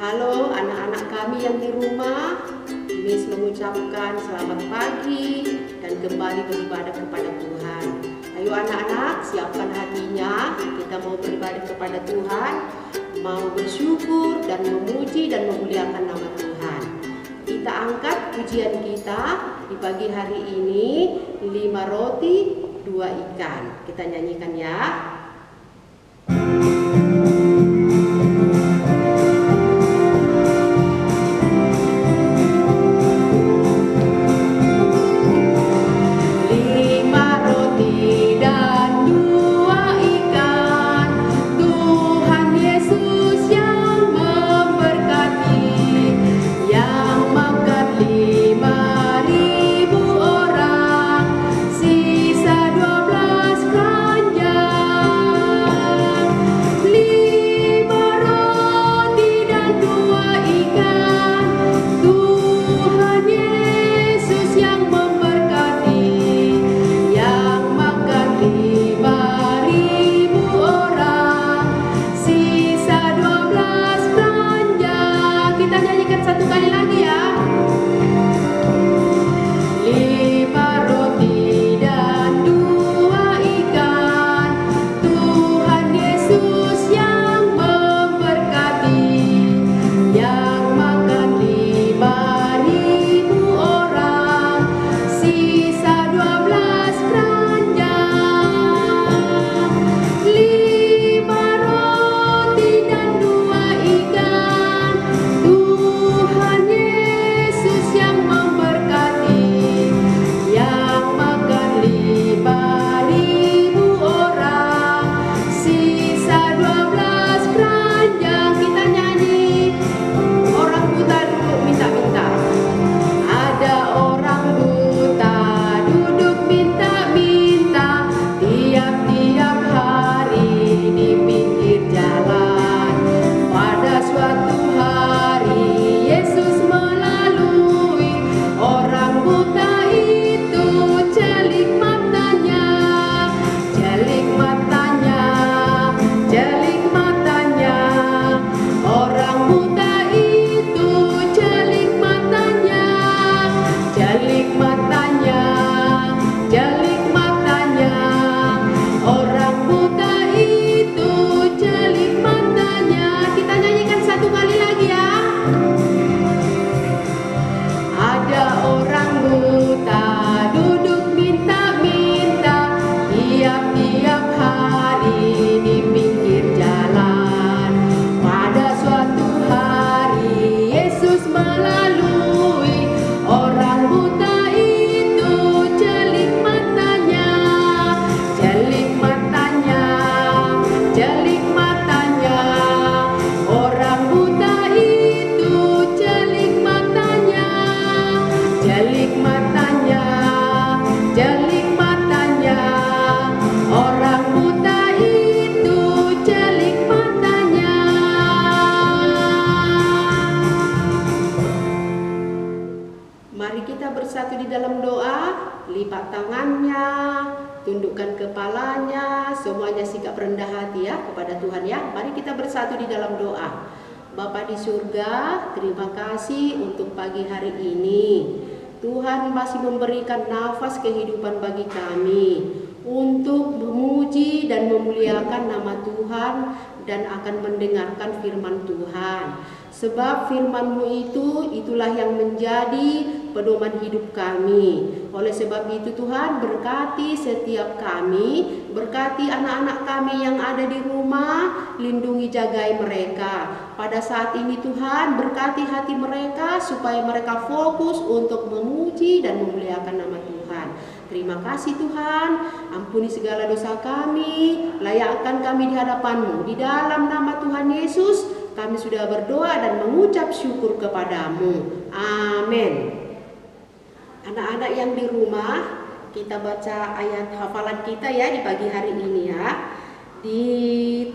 Halo anak-anak kami yang di rumah, Miss mengucapkan selamat pagi dan kembali beribadah kepada Tuhan. Ayo anak-anak, siapkan hatinya, kita mau beribadah kepada Tuhan, mau bersyukur dan memuji dan memuliakan nama Tuhan. Kita angkat pujian kita di pagi hari ini, 5 roti 2 ikan. Kita nyanyikan ya. Bersatu di dalam doa, lipat tangannya, tundukkan kepalanya, semuanya sikap rendah hati ya kepada Tuhan ya. Mari kita bersatu di dalam doa. Bapa di surga, terima kasih untuk pagi hari ini. Tuhan masih memberikan nafas kehidupan bagi kami untuk memuji dan memuliakan nama Tuhan dan akan mendengarkan firman Tuhan. Sebab firman-Mu itulah yang menjadi pedoman hidup kami. Oleh sebab itu Tuhan, berkati setiap kami, berkati anak-anak kami yang ada di rumah, lindungi jagai mereka. Pada saat ini Tuhan, berkati hati mereka supaya mereka fokus untuk memuji dan memuliakan nama Tuhan. Terima kasih Tuhan, ampuni segala dosa kami, layakkan kami di hadapan-Mu. Di dalam nama Tuhan Yesus, kami sudah berdoa dan mengucap syukur kepadamu. Amin. Anak-anak yang di rumah, kita baca ayat hafalan kita ya di pagi hari ini ya.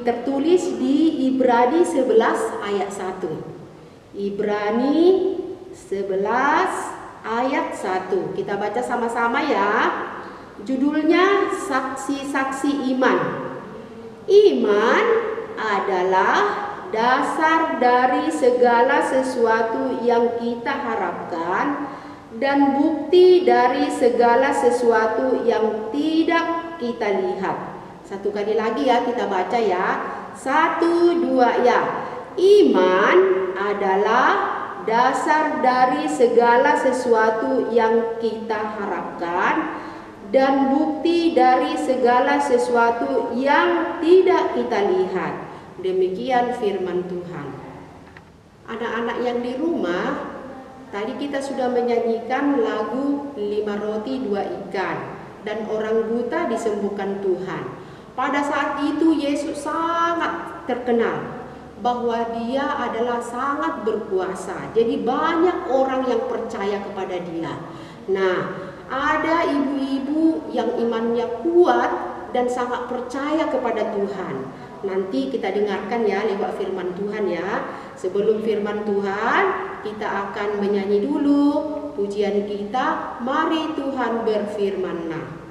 Tertulis di Ibrani 11 ayat 1. Ibrani 11 ayat 1. Kita baca sama-sama ya. Judulnya saksi-saksi iman. Iman adalah dasar dari segala sesuatu yang kita harapkan dan bukti dari segala sesuatu yang tidak kita lihat. Satu kali lagi ya, kita baca ya. 1, 2 ya. Iman adalah dasar dari segala sesuatu yang kita harapkan dan bukti dari segala sesuatu yang tidak kita lihat. Demikian firman Tuhan. Anak-anak yang di rumah, tadi kita sudah menyanyikan lagu 5 roti 2 ikan dan orang buta disembuhkan Tuhan. Pada saat itu Yesus sangat terkenal bahwa dia adalah sangat berkuasa. Jadi banyak orang yang percaya kepada dia. Nah, ada ibu-ibu yang imannya kuat dan sangat percaya kepada Tuhan. Nanti kita dengarkan ya lewat firman Tuhan ya. Sebelum firman Tuhan, kita akan menyanyi dulu pujian kita. Mari Tuhan berfirman-Nya.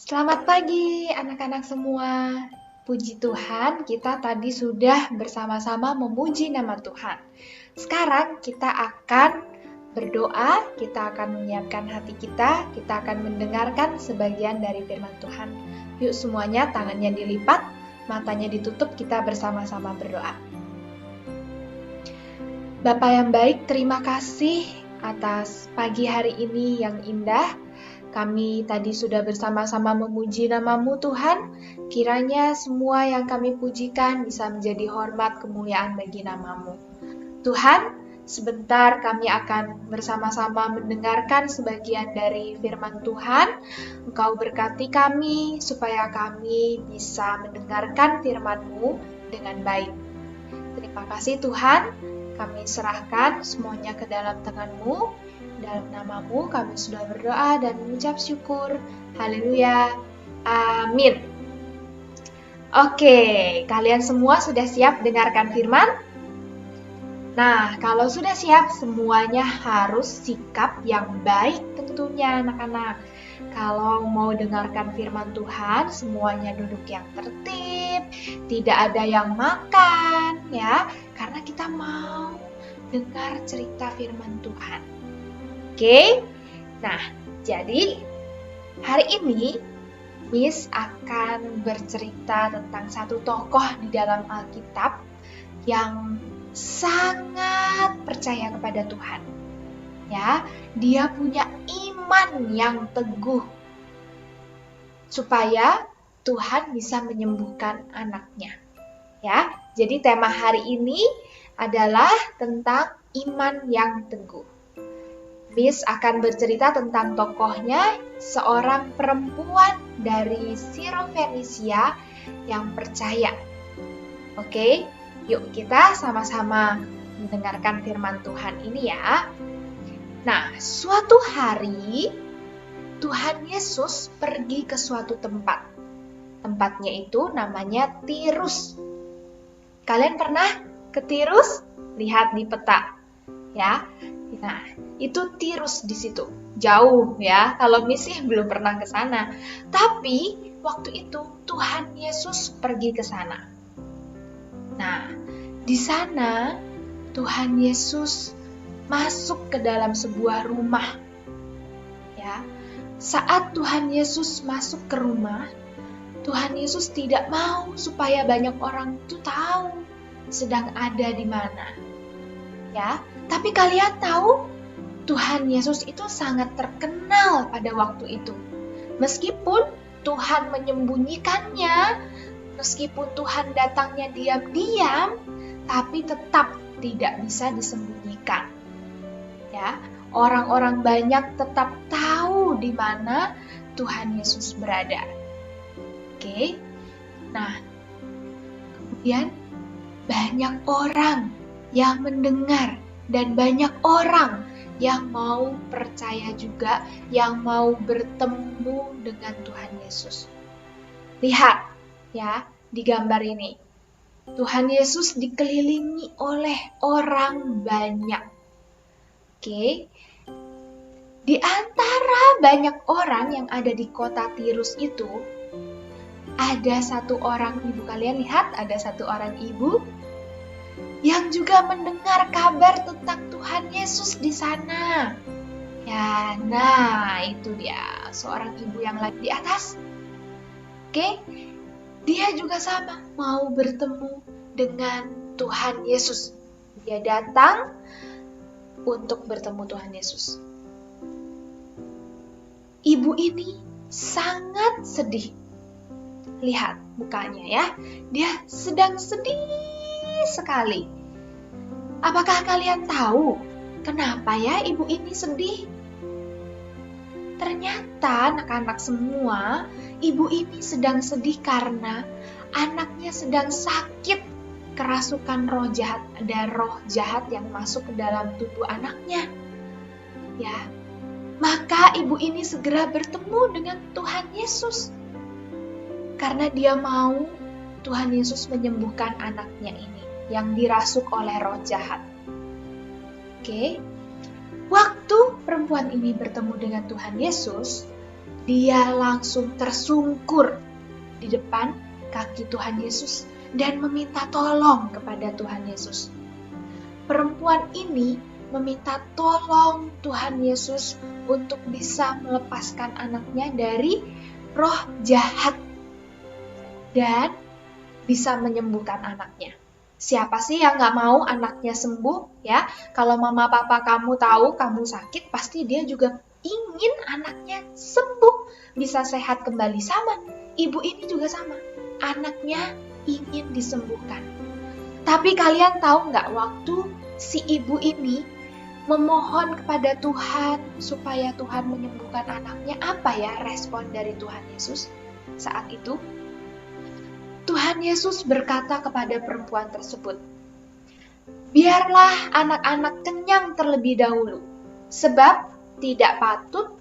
Selamat pagi anak-anak semua. Puji Tuhan, kita tadi sudah bersama-sama memuji nama Tuhan. Sekarang kita akan berdoa, kita akan menyiapkan hati kita akan mendengarkan sebagian dari firman Tuhan. Yuk semuanya tangannya dilipat, matanya ditutup, kita bersama-sama berdoa. Bapa yang baik, terima kasih atas pagi hari ini yang indah. Kami tadi sudah bersama-sama memuji nama-Mu Tuhan. Kiranya semua yang kami pujikan bisa menjadi hormat kemuliaan bagi nama-Mu. Tuhan, sebentar kami akan bersama-sama mendengarkan sebagian dari firman Tuhan. Engkau berkati kami supaya kami bisa mendengarkan firman-Mu dengan baik. Terima kasih Tuhan, kami serahkan semuanya ke dalam tangan-Mu. Dalam nama-Mu kami sudah berdoa dan mengucap syukur. Haleluya. Amin. Oke, kalian semua sudah siap dengarkan firman? Nah, kalau sudah siap, semuanya harus sikap yang baik tentunya anak-anak. Kalau mau dengarkan firman Tuhan, semuanya duduk yang tertib, tidak ada yang makan, ya, karena kita mau dengar cerita firman Tuhan. Oke, nah jadi hari ini Miss akan bercerita tentang satu tokoh di dalam Alkitab yang sangat percaya kepada Tuhan. Ya, dia punya iman yang teguh supaya Tuhan bisa menyembuhkan anaknya. Ya, jadi tema hari ini adalah tentang iman yang teguh. Miss akan bercerita tentang tokohnya, seorang perempuan dari Sirofenisia yang percaya. Oke, yuk kita sama-sama mendengarkan firman Tuhan ini ya. Nah, suatu hari Tuhan Yesus pergi ke suatu tempat. Tempatnya itu namanya Tirus. Kalian pernah ke Tirus? Lihat di peta, ya. Nah, itu Tirus di situ. jauh ya. Kalau misi belum pernah ke sana. Tapi waktu itu Tuhan Yesus pergi ke sana. Nah, di sana Tuhan Yesus masuk ke dalam sebuah rumah. Ya. Saat Tuhan Yesus masuk ke rumah, Tuhan Yesus tidak mau supaya banyak orang itu tahu sedang ada di mana. Ya, tapi kalian tahu Tuhan Yesus itu sangat terkenal pada waktu itu. Meskipun Tuhan menyembunyikannya, meskipun Tuhan datangnya diam-diam, tapi tetap tidak bisa disembunyikan. Ya, orang-orang banyak tetap tahu di mana Tuhan Yesus berada. Oke. Nah, kemudian banyak orang yang mendengar dan banyak orang yang mau percaya juga, yang mau bertemu dengan Tuhan Yesus. Lihat ya di gambar ini. Tuhan Yesus dikelilingi oleh orang banyak. Oke. Di antara banyak orang yang ada di kota Tirus itu, ada satu orang ibu, kalian lihat ada satu orang ibu yang juga mendengar kabar tentang Tuhan Yesus di sana. Ya, nah itu dia, seorang ibu yang lagi di atas. Oke, dia juga sama, mau bertemu dengan Tuhan Yesus. Dia datang untuk bertemu Tuhan Yesus. Ibu ini sangat sedih. Lihat mukanya ya, dia sedang sedih sekali. Apakah kalian tahu kenapa ya ibu ini sedih? Ternyata anak-anak semua, ibu ini sedang sedih karena anaknya sedang sakit kerasukan roh jahat. Ada roh jahat yang masuk ke dalam tubuh anaknya. Ya, maka ibu ini segera bertemu dengan Tuhan Yesus. Karena dia mau Tuhan Yesus menyembuhkan anaknya ini yang dirasuk oleh roh jahat. Oke. Waktu perempuan ini bertemu dengan Tuhan Yesus, dia langsung tersungkur di depan kaki Tuhan Yesus dan meminta tolong kepada Tuhan Yesus. Perempuan ini meminta tolong Tuhan Yesus untuk bisa melepaskan anaknya dari roh jahat dan bisa menyembuhkan anaknya. Siapa sih yang gak mau anaknya sembuh ya? Kalau mama papa kamu tahu kamu sakit, pasti dia juga ingin anaknya sembuh, bisa sehat kembali. Sama, ibu ini juga sama, anaknya ingin disembuhkan. Tapi kalian tahu gak, waktu si ibu ini memohon kepada Tuhan supaya Tuhan menyembuhkan anaknya, apa ya respon dari Tuhan Yesus saat itu? Tuhan Yesus berkata kepada perempuan tersebut, "Biarlah anak-anak kenyang terlebih dahulu, sebab tidak patut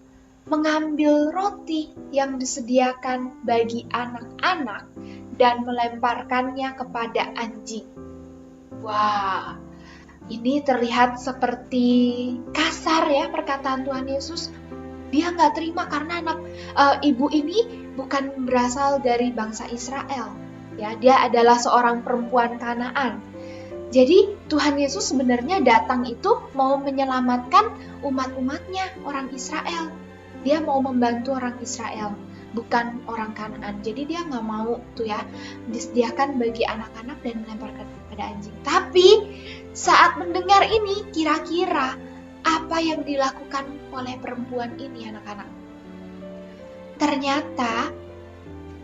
mengambil roti yang disediakan bagi anak-anak dan melemparkannya kepada anjing." Wah, ini terlihat seperti kasar ya perkataan Tuhan Yesus. Dia nggak terima karena ibu ini bukan berasal dari bangsa Israel. Ya, dia adalah seorang perempuan Kanaan. Jadi Tuhan Yesus sebenarnya datang itu mau menyelamatkan umat-umatnya, orang Israel. Dia mau membantu orang Israel, bukan orang Kanaan. Jadi dia nggak mau tuh ya disediakan bagi anak-anak dan melemparkan kepada anjing. Tapi saat mendengar ini, kira-kira apa yang dilakukan oleh perempuan ini, anak-anak? Ternyata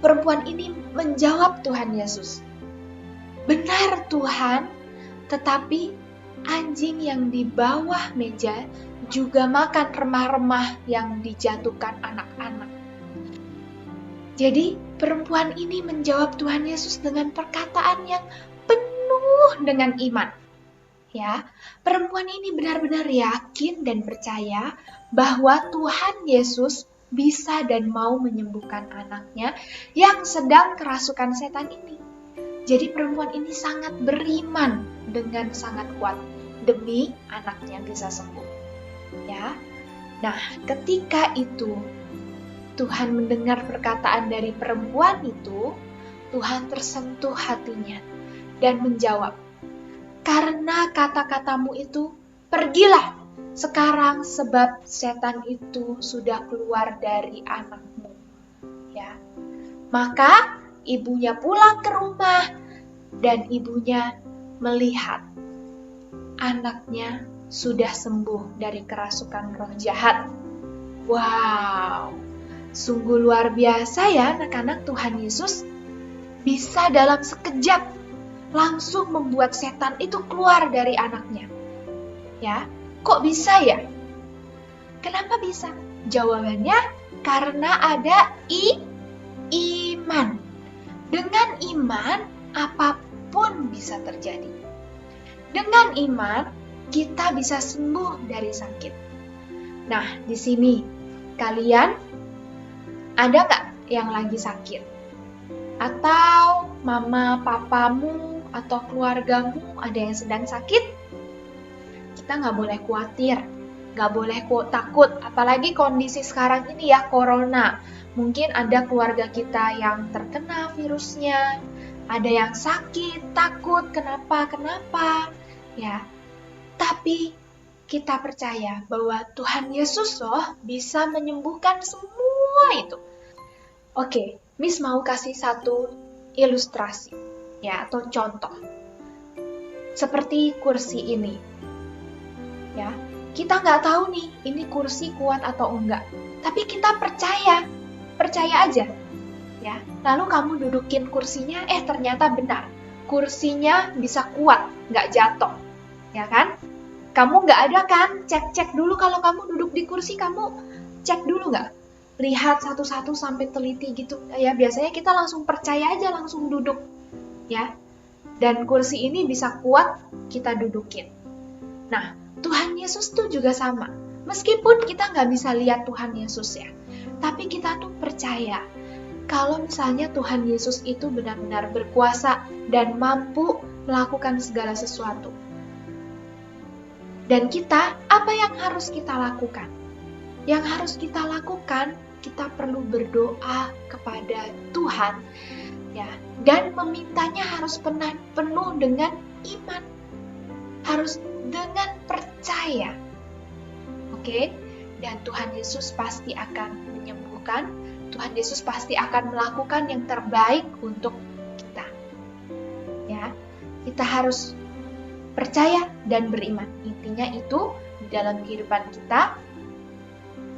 perempuan ini menjawab Tuhan Yesus, "Benar Tuhan, tetapi anjing yang di bawah meja juga makan remah-remah yang dijatuhkan anak-anak." Jadi perempuan ini menjawab Tuhan Yesus dengan perkataan yang penuh dengan iman. Ya, perempuan ini benar-benar yakin dan percaya bahwa Tuhan Yesus bisa dan mau menyembuhkan anaknya yang sedang kerasukan setan ini. Jadi perempuan ini sangat beriman dengan sangat kuat demi anaknya bisa sembuh. Ya. Nah, ketika itu Tuhan mendengar perkataan dari perempuan itu, Tuhan tersentuh hatinya dan menjawab, "Karena kata-katamu itu, pergilah sekarang sebab setan itu sudah keluar dari anakmu." Ya. Maka ibunya pulang ke rumah dan ibunya melihat anaknya sudah sembuh dari kerasukan roh jahat. Wow, sungguh luar biasa ya anak-anak. Tuhan Yesus bisa dalam sekejap langsung membuat setan itu keluar dari anaknya. Ya, kok bisa ya? Kenapa bisa? Jawabannya karena ada iman. Dengan iman, apapun bisa terjadi. Dengan iman, kita bisa sembuh dari sakit. Nah, di sini kalian ada nggak yang lagi sakit? Atau mama, papamu, atau keluargamu ada yang sedang sakit? Kita nggak boleh khawatir, nggak boleh takut. Apalagi kondisi sekarang ini ya, corona. Mungkin ada keluarga kita yang terkena virusnya, ada yang sakit, takut, kenapa, ya. Tapi kita percaya bahwa Tuhan Yesus loh bisa menyembuhkan semua itu. Oke, Miss mau kasih satu ilustrasi, ya, atau contoh. Seperti kursi ini, ya. Kita nggak tahu nih, ini kursi kuat atau enggak. Tapi kita percaya aja, ya. Lalu kamu dudukin kursinya, ternyata benar, kursinya bisa kuat, nggak jatuh, ya kan? Kamu nggak ada kan cek dulu kalau kamu duduk di kursi, kamu cek dulu nggak? Lihat satu-satu sampai teliti gitu, ya. Biasanya kita langsung percaya aja, langsung duduk, ya. Dan kursi ini bisa kuat, kita dudukin. Nah, Tuhan Yesus tuh juga sama. Meskipun kita nggak bisa lihat Tuhan Yesus ya, tapi kita tuh percaya kalau misalnya Tuhan Yesus itu benar-benar berkuasa dan mampu melakukan segala sesuatu. Dan kita, apa yang harus kita lakukan? Yang harus kita lakukan, kita perlu berdoa kepada Tuhan, ya, dan memintanya harus penuh dengan iman, harus dengan percaya. Oke, dan Tuhan Yesus pasti akan menyembuhkan. Tuhan Yesus pasti akan melakukan yang terbaik untuk kita. Ya, kita harus percaya dan beriman. Intinya itu di dalam kehidupan kita,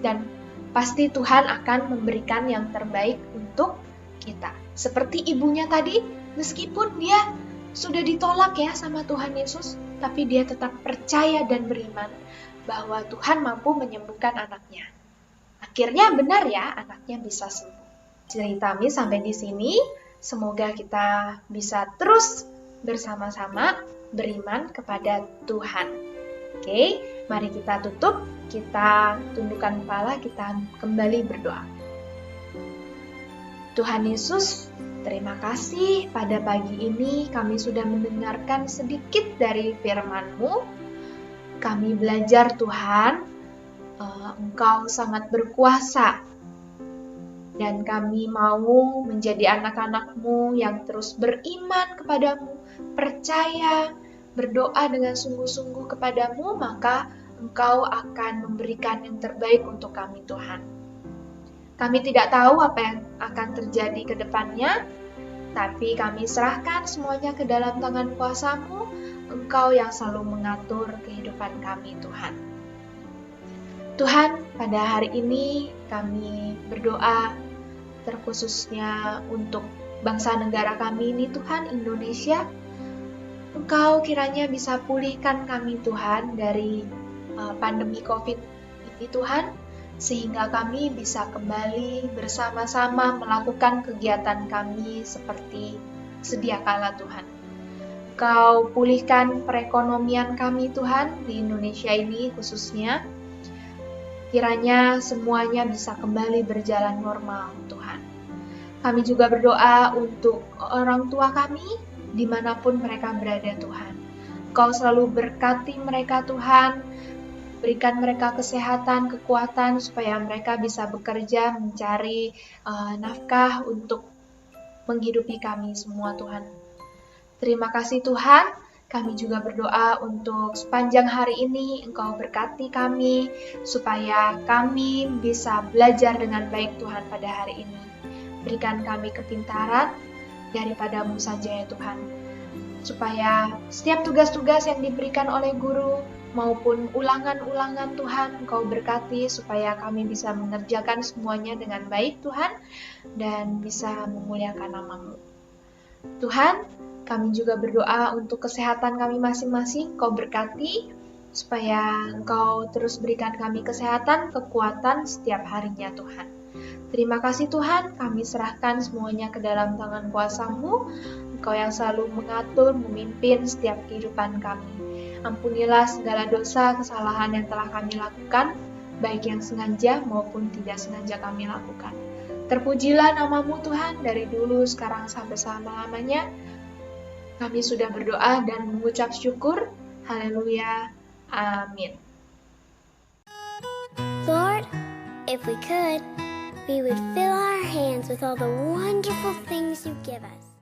dan pasti Tuhan akan memberikan yang terbaik untuk kita. Seperti ibunya tadi, meskipun dia sudah ditolak ya sama Tuhan Yesus, tapi dia tetap percaya dan beriman bahwa Tuhan mampu menyembuhkan anaknya. Akhirnya benar ya, anaknya bisa sembuh. Cerita Miss sampai di sini. Semoga kita bisa terus bersama-sama beriman kepada Tuhan. Oke, mari kita tutup, kita tundukkan kepala, kita kembali berdoa. Tuhan Yesus, terima kasih pada pagi ini kami sudah mendengarkan sedikit dari firman-Mu. Kami belajar Tuhan, Engkau sangat berkuasa, dan kami mau menjadi anak-anak-Mu yang terus beriman kepadamu, percaya, berdoa dengan sungguh-sungguh kepadamu, maka Engkau akan memberikan yang terbaik untuk kami Tuhan. Kami tidak tahu apa yang akan terjadi ke depannya, tapi kami serahkan semuanya ke dalam tangan kuasa-Mu. Engkau yang selalu mengatur kehidupan kami Tuhan. Tuhan, pada hari ini kami berdoa terkhususnya untuk bangsa negara kami ini Tuhan, Indonesia. Engkau kiranya bisa pulihkan kami Tuhan dari pandemi COVID ini Tuhan, sehingga kami bisa kembali bersama-sama melakukan kegiatan kami seperti sedia kala Tuhan. Kau pulihkan perekonomian kami Tuhan di Indonesia ini khususnya. Kiranya semuanya bisa kembali berjalan normal Tuhan. Kami juga berdoa untuk orang tua kami dimanapun mereka berada Tuhan. Kau selalu berkati mereka Tuhan, Berikan mereka kesehatan, kekuatan, supaya mereka bisa bekerja, mencari nafkah untuk menghidupi kami semua, Tuhan. Terima kasih Tuhan, kami juga berdoa untuk sepanjang hari ini Engkau berkati kami, supaya kami bisa belajar dengan baik Tuhan pada hari ini. Berikan kami kepintaran daripada-Mu saja ya Tuhan, supaya setiap tugas-tugas yang diberikan oleh guru maupun ulangan-ulangan Tuhan Engkau berkati, supaya kami bisa mengerjakan semuanya dengan baik Tuhan, dan bisa memuliakan nama-Mu. Tuhan, kami juga berdoa untuk kesehatan kami masing-masing, Engkau berkati, supaya Engkau terus berikan kami kesehatan, kekuatan setiap harinya Tuhan. Terima kasih Tuhan, kami serahkan semuanya ke dalam tangan kuasa-Mu, Engkau yang selalu mengatur, memimpin setiap kehidupan kami. Ampunilah segala dosa, kesalahan yang telah kami lakukan, baik yang sengaja maupun tidak sengaja kami lakukan. Terpujilah nama-Mu Tuhan, dari dulu, sekarang, sampai selama-lamanya. Kami sudah berdoa dan mengucap syukur. Haleluya. Amin. Lord, if we could, we would fill our hands with all the wonderful things you give us.